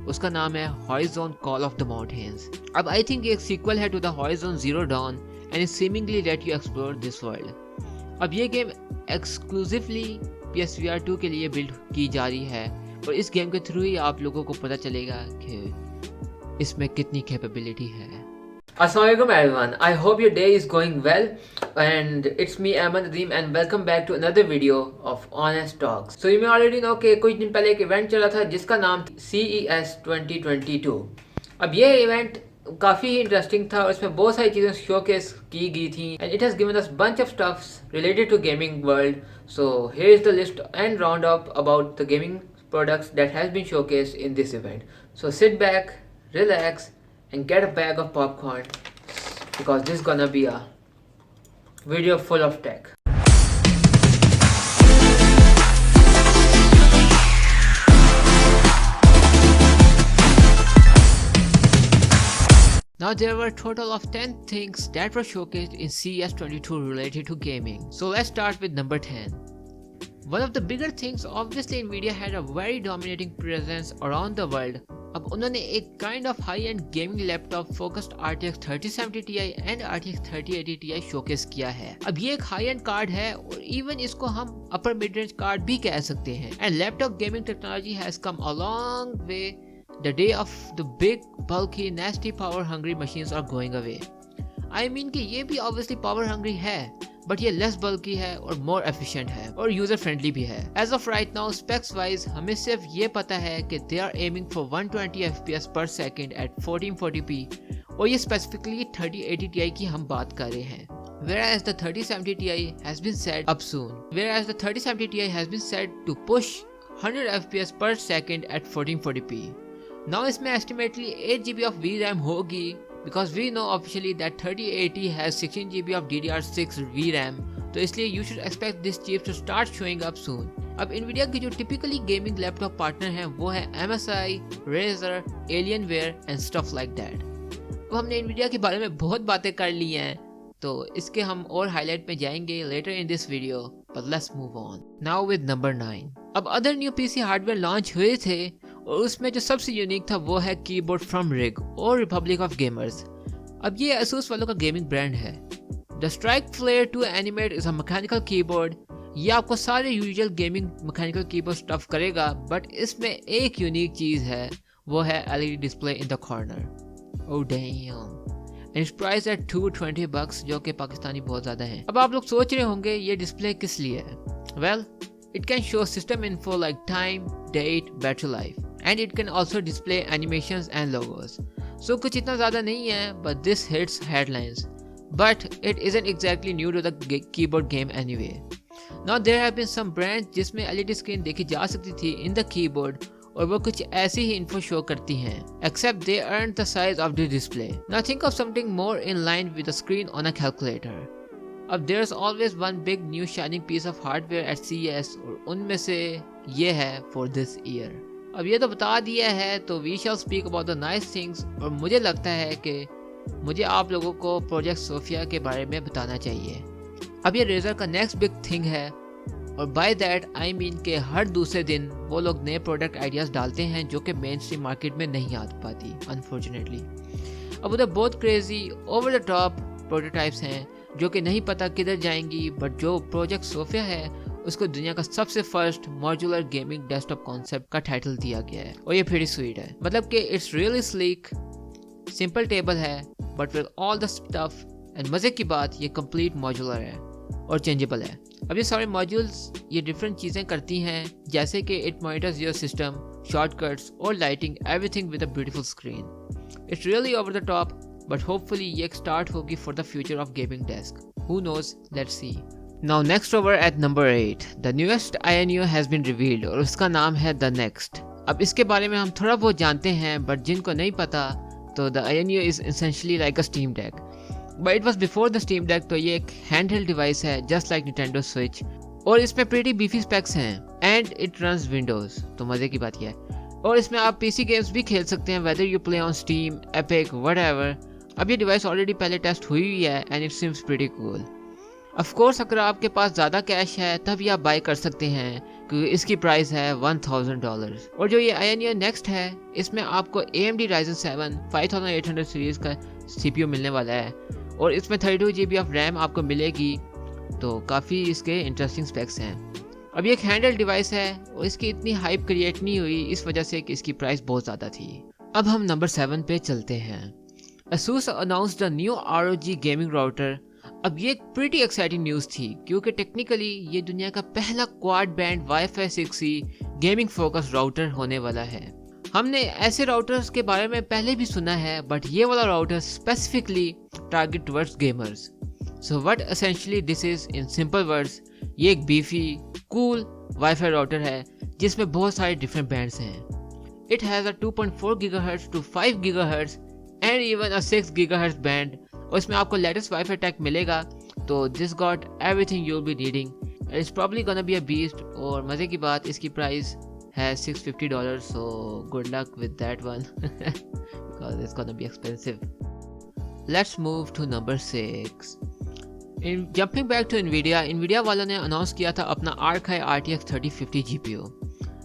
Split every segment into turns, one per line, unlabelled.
उसका नाम है Horizon Call of the Mountains। अब आई थिंक एक सीक्वल है to the Horizon Zero Dawn and it seemingly let you explore this world. अब ये गेम एक्सक्लूसिवली PSVR 2 के लिए बिल्ड की जा रही है और इस गेम के थ्रू ही आप लोगों को पता चलेगा कि इसमें कितनी कैपेबिलिटी है। Assalamualaikum everyone, I hope your day is going well and it's me Ahmad Adeem and welcome back to another video of Honest Talks। So you may already know कि कुछ दिन पहले एक इवेंट चला था जिसका नाम CES 2022। अब ये इवेंट काफ़ी ही इंटरेस्टिंग था और इसमें बहुत सारी चीज़ें शोकेस की गई थी and it has given us bunch of stuffs related to gaming world. So here is the list and round up about the gaming products that has been showcased in this event. So sit back, relax and get a bag of popcorn because this is gonna be a video full of tech. Now there were a total of 10 things that were showcased in CES 22 related to gaming. So let's start with number 10. One of the bigger things, obviously Nvidia had a very dominating presence around the world. अब उन्होंने एक kind of high-end gaming laptop focused RTX 3070 Ti and RTX 3080 Ti showcase किया है। अब ये एक high-end card है और even इसको हम upper mid-range कार्ड भी कह सकते हैं। And laptop gaming technology has come a long way. The day of the big, bulky, nasty, power-hungry machines are going away. I mean कि ये भी obviously power-hungry है, बट ये लेस बल्की है और मोर एफिशिएंट है और यूजर फ्रेंडली भी है। As of right now specs wise हमें सिर्फ ये पता है कि they are aiming for 120 FPS per second at 1440p और ये स्पेसिफिकली 3080 Ti की हम बात कर रहे हैं। Whereas the 3070 Ti has been said up soon. Whereas the 3070 Ti has been said to push 100 FPS per second at 1440p. Now इसमें estimately 8 GB of VRAM होगी because we know officially that 3080 has 16 GB of DDR6 VRAM, तो इसलिए you should expect this chip to start showing up soon। अब Nvidia की जो typically gaming laptop partner हैं वो है MSI, Razer, Alienware and stuff like that। अब हमने Nvidia के बारे में बहुत बातें कर ली हैं तो इसके हम और हाईलाइट में जाएंगे later in this video, but let's move on। Now with number 9। अब other new PC hardware launch हुए थे और उसमें जो सबसे यूनिक था वो है कीबोर्ड फ्रॉम रिग और रिपब्लिक ऑफ गेमर्स। अब ये Asus वालों का गेमिंग ब्रांड है। The strike flare 2 animate is a mechanical keyboard. ये आपको सारे usual gaming mechanical keyboard stuff करेगा बट इसमें एक यूनिक चीज है वो है LED display in the corner. Oh damn. It's price at $220 जो कि पाकिस्तानी बहुत ज़्यादा है। अब आप लोग सोच रहे होंगे ये डिस्प्ले किस लिए है। Well it can show system info like time, date, battery life and it can also display animations and logos. So कुछ इतना ज़्यादा नहीं है but this hits headlines. But it isn't exactly new to the keyboard game anyway. Now there have been some brands जिसमें LED screen देखी जा सकती थी in the keyboard और वो कुछ ऐसी ही info show करती हैं except they aren't the size of the display. Now think of something more in line with the screen on a calculator. अब there's always one big new shining piece of hardware at CES और उनमें से ये है for this year। अब ये तो बता दिया है तो we shall speak about the nice things और मुझे लगता है कि मुझे आप लोगों को प्रोजेक्ट सोफिया के बारे में बताना चाहिए। अब ये रेजर का नेक्स्ट बिग थिंग है और बाय दैट आई मीन के हर दूसरे दिन वो लोग नए प्रोडक्ट आइडियाज़ डालते हैं जो कि मेन स्ट्रीम मार्केट में नहीं आ पाती अनफॉर्चुनेटली। अब उधर बहुत crazy over the top prototypes हैं जो कि नहीं पता किधर जाएंगी बट जो प्रोजेक्ट सोफिया है उसको दुनिया का सबसे first modular gaming desktop concept का टाइटल दिया गया है और ये प्रीटी स्वीट है। मतलब कि it's really sleek, simple table है but with all the stuff and मज़े की बात ये कंप्लीट मॉड्यूलर है और चेंजेबल है। अब ये सारे मॉड्यूल्स ये डिफरेंट चीज़ें करती हैं जैसे कि it monitors your system, shortcuts और lighting, everything with a beautiful screen. It's really over the top but hopefully ये एक स्टार्ट होगी for the future of gaming desk. Who knows, let's see. Now next over at number 8, the newest INU has been revealed और उसका नाम है The Next। अब इसके बारे में हम थोड़ा बहुत जानते हैं बट जिनको नहीं पता तो the INU is essentially like a Steam Deck, but it was before the Steam Deck। तो ये एक handheld device है just like Nintendo Switch और इसमें pretty beefy specs हैं and it runs Windows। तो मज़े की बात यह है और इसमें आप PC games भी खेल सकते हैं whether you play on Steam, Epic, whatever। अब ये डिवाइस ऑलरेडी पहले टेस्ट हुई है and it seems pretty cool। Of course अगर आपके पास ज़्यादा कैश है तभी आप बाय कर सकते हैं, क्योंकि इसकी प्राइस है $1000। और जो ये Aioneo Next है, इसमें आपको AMD Ryzen 7 5800 सीरीज़ का CPU मिलने वाला है और इसमें 32 GB ऑफ रैम आपको मिलेगी, तो काफ़ी इसके इंटरेस्टिंग स्पेक्स हैं। अब ये एक हैंडल डिवाइस है और इसकी इतनी हाइप क्रिएट नहीं हुई इस वजह से कि इसकी प्राइस बहुत ज़्यादा थी। अब हम नंबर 7 पे चलते हैं। Asus announced the new ROG gaming router. अब ये एक प्रीटी एक्साइटिंग न्यूज़ थी, क्योंकि टेक्निकली ये दुनिया का पहला quad band Wi-Fi 6E gaming focus router होने वाला है। हमने ऐसे राउटर्स के बारे में पहले भी सुना है, बट ये वाला router specifically target towards gamers. So what essentially this is in simple words, ये एक बीफी कूल वाईफाई राउटर है जिसमें बहुत सारे डिफरेंट बैंड्स हैं। It has a 2.4 GHz to 5 GHz and even a 6 GHz band, और इसमें आपको लेटेस्ट वाईफाई टेक मिलेगा, तो this got everything you will be needing. It's probably gonna be a beast, और मज़े की बात इसकी प्राइस है $650, so good luck with that one because it's gonna be expensive. Let's move to number 6। Jumping back to NVIDIA वालों ने announce किया था अपना Arc High RTX 3050 GPU।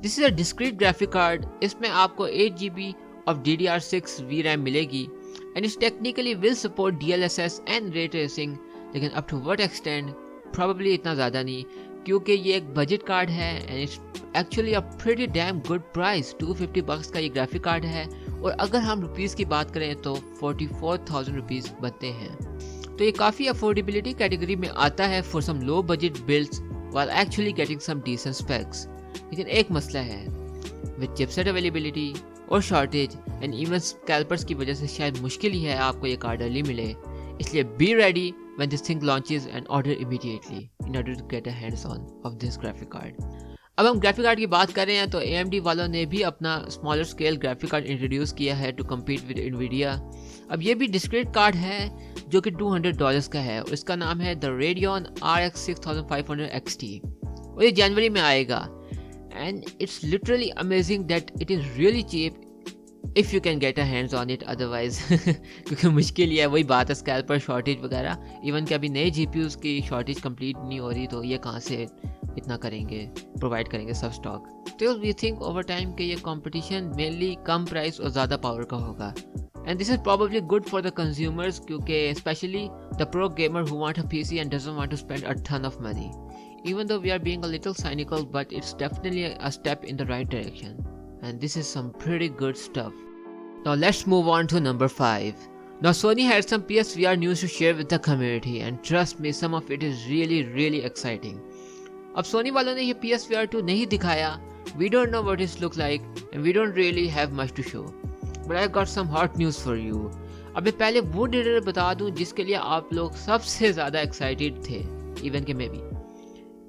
This is a discrete graphic card. इसमें आपको 8 GB of DDR6 VRAM मिलेगी and it's technically will support DLSS and ray tracing, लेकिन up to what extent probably इतना ज़्यादा नहीं, क्योंकि ये एक बजट कार्ड है and it's actually a pretty damn good price. $250 का ये ग्राफिक कार्ड है, और अगर हम रुपीज़ की बात करें तो 44,000 रुपीज़ बनते हैं, तो ये काफ़ी अफोर्डेबिलिटी कैटेगरी में आता है for some low budget builds while actually getting some decent specs. लेकिन एक मसला है, विद चिपसेट अवेलेबिलिटी और शॉर्टेज एंड इवन स्कैल्पर्स की वजह से शायद मुश्किल ही है आपको ये कार्ड अर्ली मिले, इसलिए be ready when this thing launches and order immediately in order to get a hands on of this graphic card. अब हम ग्राफिक कार्ड की बात कर रहे हैं तो AMD वालों ने भी अपना smaller scale graphic card introduce किया है टू कम्पीट विद NVIDIA। अब ये भी डिस्क्रीट कार्ड है जो कि $200 का है, और इसका नाम है द Radeon RX 6500 XT, और ये जनवरी में आएगा। And it's literally amazing that it is really cheap if you can get a hands on it, otherwise क्योंकि मुश्किल ही है, वही बात है स्कैल्पर शॉर्टेज वगैरह, इवन कि अभी नए GPUs की शॉर्टेज कंप्लीट नहीं हो रही, तो ये कहाँ से इतना करेंगे, प्रोवाइड करेंगे सब स्टॉक। तो वी थिंक ओवर टाइम कि ये कंपटीशन मेनली कम प्राइस और ज़्यादा पावर का होगा, and this is probably good for the consumers, क्योंकि specially the pro gamer who want a PC and doesn't want to spend a ton of money. Even though we are being a little cynical, but it's definitely a step in the right direction, and this is some pretty good stuff. Now let's move on to number 5. Now Sony had some PSVR news to share with the community, and trust me, some of it is really exciting. अब सोनी वालों ने ये PSVR 2 नहीं दिखाया, we don't know what it looks like and we don't really have much to show, but I got some hot news for you. अब मैं पहले वो डिटेल बता दूं जिसके लिए आप लोग सबसे ज़्यादा एक्साइटेड थे, इवन के मैं भी।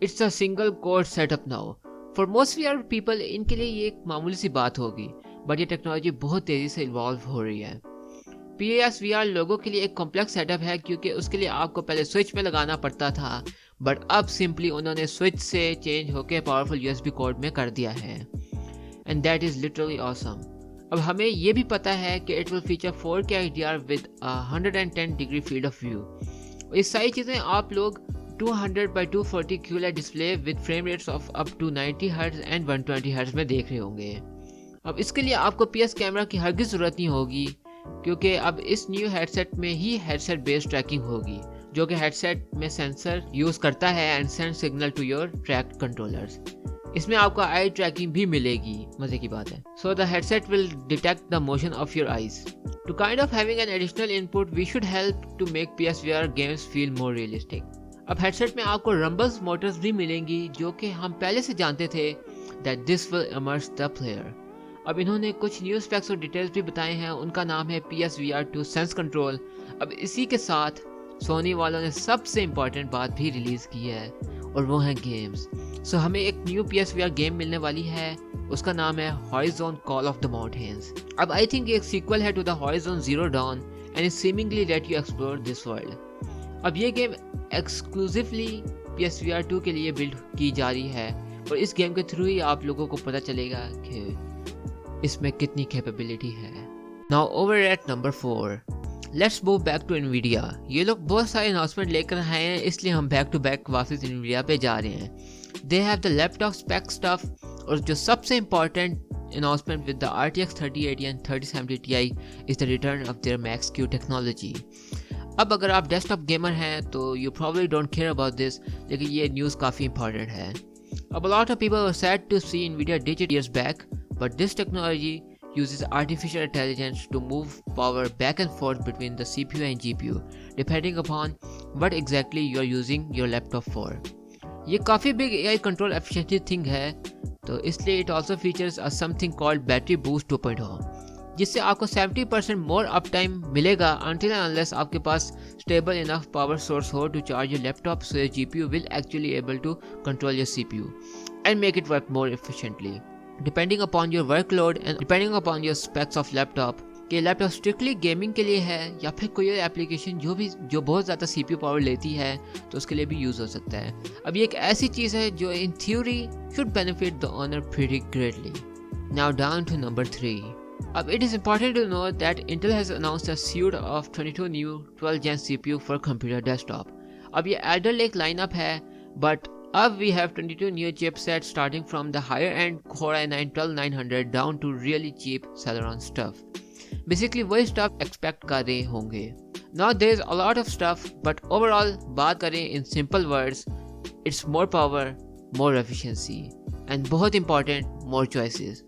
It's a single core setup now for most VR people. इनके लिए ये एक मामूली सी बात होगी, बट ये टेक्नोलॉजी बहुत तेज़ी से इवॉल्व हो रही है। PSVR लोगों के लिए एक कॉम्प्लेक्स सेटअप है, क्योंकि उसके लिए आपको पहले स्विच में लगाना पड़ता था, बट अब सिंपली उन्होंने स्विच से चेंज होकर पावरफुल USB कोड में कर दिया है, and that is literally awesome. अब हमें ये भी पता है कि it will feature 4K HDR with 110 degree field of view. ये सारी चीज़ें आप लोग 200x240 QLED display with frame rates of up to 90 Hz and 120 Hz में देख रहे होंगे। अब इसके लिए आपको PS कैमरा की हरगिज़ ज़रूरत नहीं होगी, क्योंकि अब इस न्यू हेडसेट में ही हेडसेट बेस्ड ट्रैकिंग होगी, जो कि हेडसेट में सेंसर यूज़ करता है and send signal to your track controllers. इसमें आपको आई ट्रैकिंग भी मिलेगी, मज़े की बात है। So the headset will detect the motion of your eyes. To kind of having an additional input we should help to make PSVR games feel more realistic. अब headset में आपको रंबल्स मोटर्स भी मिलेंगी, जो कि हम पहले से जानते थे that this will immerse the player. अब इन्होंने कुछ न्यू स्पेक्स और डिटेल्स भी बताए हैं, उनका नाम है PSVR 2 सेंस कंट्रोल। अब इसी के साथ सोनी वालों ने सबसे इम्पॉर्टेंट बात भी रिलीज़ की है, और वो है गेम्स। सो हमें एक न्यू PSVR गेम मिलने वाली है, उसका नाम है Horizon Call of the Mountains। अब आई थिंक ये एक सीक्वल है to the Horizon Zero Dawn and it seemingly let you explore this world. अब ये गेम एक्सक्लूसिवली PSVR 2 के लिए बिल्ड की जा रही है, और इस गेम के थ्रू ही आप लोगों को पता चलेगा कि इसमें कितनी कैपेबिलिटी है। Now over at number 4, let's move back to Nvidia। ये लोग बहुत सारे अनाउंसमेंट लेकर आए हैं, इसलिए हम बैक टू बैक वापस Nvidia पे जा रहे हैं। They have the laptop spec stuff, और जो सबसे important announcement with the RTX 3080 and 3070 Ti is the return of their Max-Q technology। अब अगर आप डेस्कटॉप गेमर हैं तो you probably don't care about this, लेकिन ये न्यूज़ काफ़ी important है। अब a lot of people were sad to see Nvidia ditch it years back, but this technology uses artificial intelligence to move power back and forth between the CPU and GPU, depending upon what exactly you are using your laptop for। ये काफ़ी big AI control efficiency thing है, तो इसलिए it also features a something called battery boost 2.0, जिससे आपको 70% मोर up time मिलेगा until and unless आपके पास stable enough power source हो to charge your laptop, so your GPU will actually able to control your CPU and make it work more efficiently depending upon your workload and depending upon your specs of laptop। कि laptop strictly gaming के लिए है या फिर कोई application जो बहुत ज़्यादा CPU पावर लेती है तो उसके लिए भी यूज़ हो सकता है। अब ये एक ऐसी चीज़ है जो in theory should benefit the owner pretty greatly. Now down to number 3। अब it is important to know that Intel has announced a suite of 22 new 12th Gen CPU for computer desktop। अब ये Alder Lake lineup है, but अब we have 22 new chipsets starting from the higher end Core i9-12900 down to really cheap Celeron stuff। Basically वही stuff expect कर रहे होंगे। Now there is a lot of stuff, but overall बात करें in simple words, it's more power, more efficiency, and बहुत important more choices,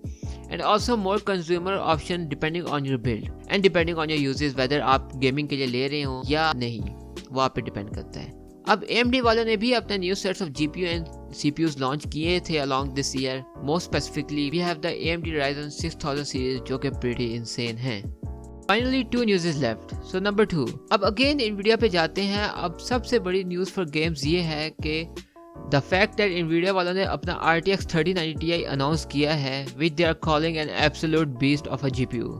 and also more consumer option depending on your build and depending on your usages, whether आप gaming के लिए ले रहे हो या नहीं, वो आप पे डिपेंड करता है। अब AMD वालों ने भी अपने new sets of GPU and CPUs launch किए थे along this year। More specifically, we have the AMD Ryzen 6000 series जो कि pretty insane है। Finally, 2 news is left. So number 2। अब again Nvidia पे जाते हैं। अब सबसे बड़ी न्यूज़ for games ये है कि the fact that Nvidia वालों ने अपना RTX 3090 Ti अनाउंस किया है, which they are calling an absolute beast of a GPU।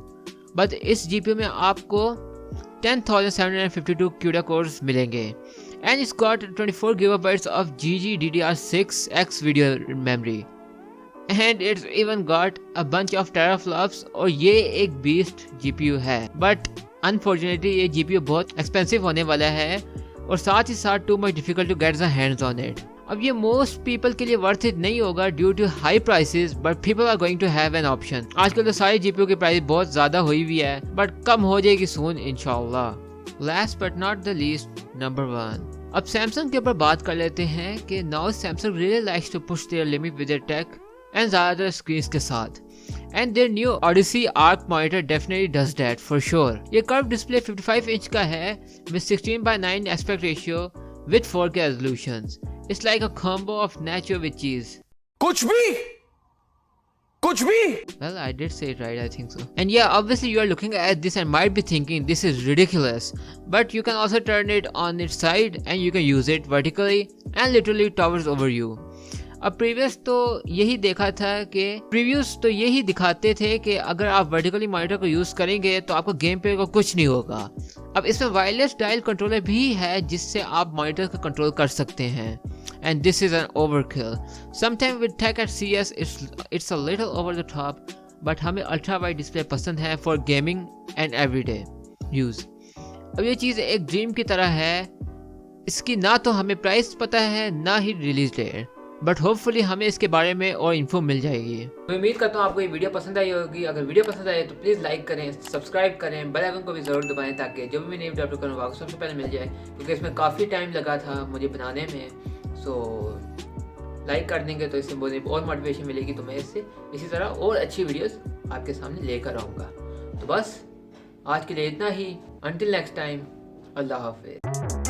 But इस GPU में आपको 10,752 CUDA cores मिलेंगे, and it's got 24 GB of GDDR6X video memory, and it's even got a bunch of teraflops, और ये एक beast GPU है। But unfortunately ये GPU बहुत expensive होने वाला है, और साथ ही साथ too much difficult to get the hands on it। अब ये most people के लिए worth it नहीं होगा due to high prices, but people are going to have an option। आजकल तो सारी GPU की प्राइस बहुत ज़्यादा हुई हुई है, but कम हो जाएगी soon इंशाल्लाह। Last but not the least, number 1। अब सैमसंग के ऊपर बात कर लेते हैं कि now Samsung really likes to push their limit with their tech and ज़्यादातर स्क्रीन्स के साथ, and their new Odyssey Ark monitor definitely does that for sure. ये कर्व डिस्प्ले 55 इंच का है with 16:9 aspect ratio with 4K resolutions. It's like a combo of nacho with cheese. कुछ भी Well, I did say it right, I think so। And yeah, obviously you are looking at this and might be thinking this is ridiculous, but you can also turn it on its side and you can use it vertically and literally towers over you। अब previous तो यही देखा था कि previews तो यही दिखाते थे कि अगर आप वर्टिकली मॉनिटर को यूज़ करेंगे तो आपको गेम पे को कुछ नहीं होगा। अब इसमें वायरलेस डायल कंट्रोलर भी है जिससे आप मॉनिटर का कंट्रोल कर सकते हैं, and this is an overkill। Sometimes with tech at CES it's a little over the top, but हमें अल्ट्रा वाइड डिस्प्ले पसंद है for gaming and everyday use. अब ये चीज़ एक ड्रीम की तरह है, इसकी ना तो हमें प्राइस पता है ना ही रिलीज डेट, बट होपफुली हमें इसके बारे में और इन्फो मिल जाएगी। तो उम्मीद करता हूँ आपको ये वीडियो पसंद आई होगी। अगर वीडियो पसंद आए तो प्लीज़ लाइक करें, सब्सक्राइब करें, बेल आइकन को भी ज़रूर दबाएं ताकि जब भी मैं नई वीडियो अपलोड करूँ आपको सबसे पहले मिल जाए, क्योंकि इसमें काफ़ी टाइम लगा था मुझे बनाने में। सो लाइक कर देंगे तो इससे मुझे और मोटिवेशन मिलेगी, तो मैं इससे इसी तरह और अच्छी वीडियोस आपके सामने लेकर आऊँगा। तो बस आज के लिए इतना ही। अंटिल नेक्स्ट टाइम, अल्लाह हाफिज़।